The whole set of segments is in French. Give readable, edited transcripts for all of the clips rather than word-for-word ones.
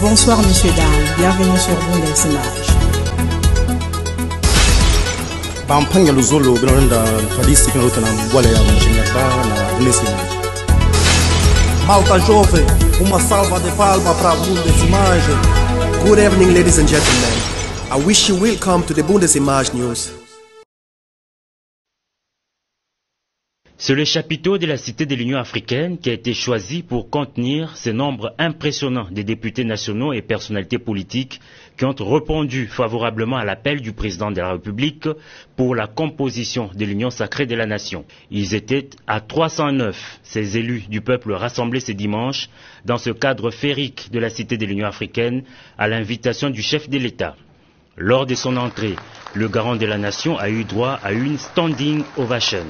Bonsoir Monsieur Dam, bienvenue sur Bundesimage. Bampanga Luzolo, Granada, Tradisi, Granada, Mbualea, na Bundesimage. Malta jovem, uma salva de palmas para a Bundesimage. Good evening, ladies and gentlemen. I wish you welcome to the Bundesimage News. C'est le chapiteau de la Cité de l'Union africaine qui a été choisi pour contenir ce nombre impressionnant des députés nationaux et personnalités politiques qui ont répondu favorablement à l'appel du président de la République pour la composition de l'Union sacrée de la nation. Ils étaient à 309, ces élus du peuple rassemblés ce dimanche dans ce cadre féerique de la Cité de l'Union africaine à l'invitation du chef de l'État. Lors de son entrée, le garant de la nation a eu droit à une standing ovation.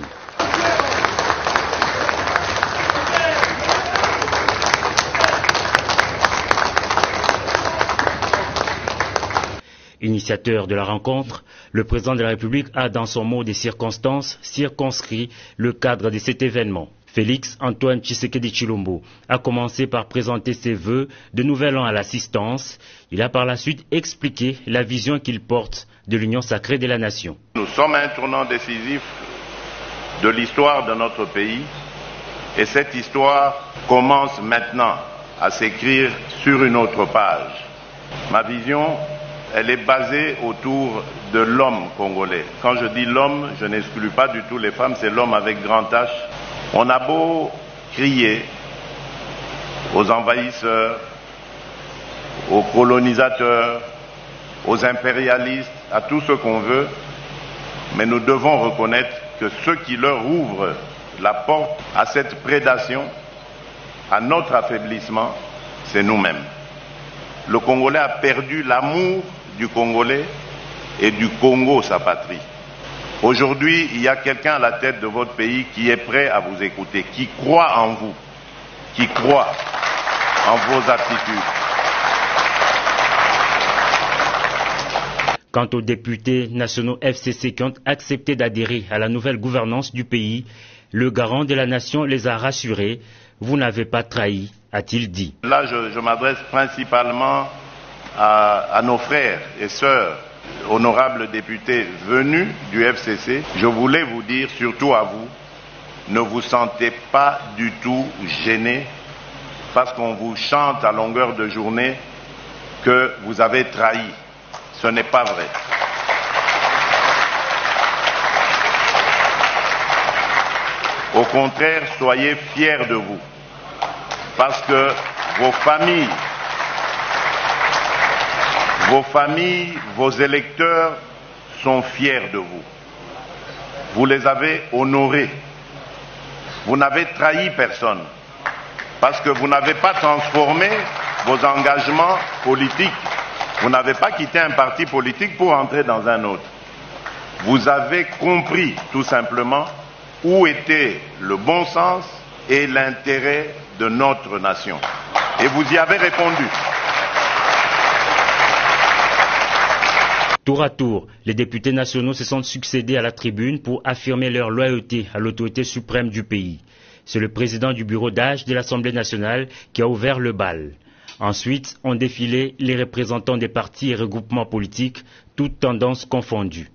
Initiateur de la rencontre, le président de la République a, dans son mot des circonstances, circonscrit le cadre de cet événement. Félix Antoine Tshisekedi Tshilombo a commencé par présenter ses vœux de nouvel an à l'assistance. Il a par la suite expliqué la vision qu'il porte de l'union sacrée de la nation. Nous sommes à un tournant décisif de l'histoire de notre pays et cette histoire commence maintenant à s'écrire sur une autre page. Ma vision, elle est basée autour de l'homme congolais. Quand je dis l'homme, je n'exclus pas du tout les femmes, c'est l'homme avec grand H. On a beau crier aux envahisseurs, aux colonisateurs, aux impérialistes, à tout ce qu'on veut, mais nous devons reconnaître que ceux qui leur ouvrent la porte à cette prédation, à notre affaiblissement, c'est nous-mêmes. Le Congolais a perdu l'amour du Congolais et du Congo, sa patrie. Aujourd'hui, il y a quelqu'un à la tête de votre pays qui est prêt à vous écouter, qui croit en vous, qui croit en vos aptitudes. Quant aux députés nationaux FCC qui ont accepté d'adhérer à la nouvelle gouvernance du pays, le garant de la nation les a rassurés. Vous n'avez pas trahi, a-t-il dit. Là, je m'adresse principalement à nos frères et sœurs, honorables députés venus du FCC. Je voulais vous dire, surtout à vous, ne vous sentez pas du tout gênés parce qu'on vous chante à longueur de journée que vous avez trahi. Ce n'est pas vrai. Au contraire, soyez fiers de vous, parce que vos familles, vos électeurs sont fiers de vous. Vous les avez honorés. Vous n'avez trahi personne, parce que vous n'avez pas transformé vos engagements politiques. Vous n'avez pas quitté un parti politique pour entrer dans un autre. Vous avez compris tout simplement où était le bon sens et l'intérêt de notre nation. Et vous y avez répondu. Tour à tour, les députés nationaux se sont succédés à la tribune pour affirmer leur loyauté à l'autorité suprême du pays. C'est le président du bureau d'âge de l'Assemblée nationale qui a ouvert le bal. Ensuite, ont défilé les représentants des partis et regroupements politiques, toutes tendances confondues.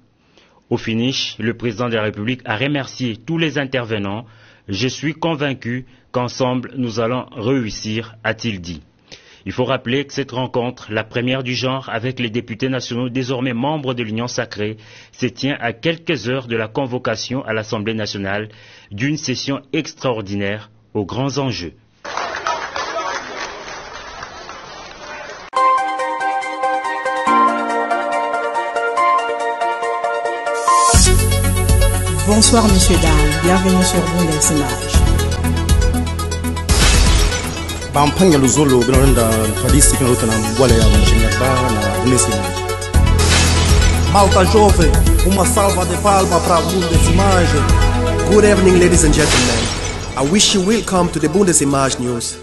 Au finish, le président de la République a remercié tous les intervenants. Je suis convaincu qu'ensemble, nous allons réussir, a-t-il dit. Il faut rappeler que cette rencontre, la première du genre avec les députés nationaux désormais membres de l'Union sacrée, se tient à quelques heures de la convocation à l'Assemblée nationale d'une session extraordinaire aux grands enjeux. Bonsoir Monsieur Dam, bienvenue sur Bundesimage. Bampanga Luzolo, Granada, Tradisi, Granada, Mbualea, na Bundesimage. Malta jovem, uma salva de palmas para a Bundesimage. Good evening, ladies and gentlemen. I wish you welcome to the Bundesimage News.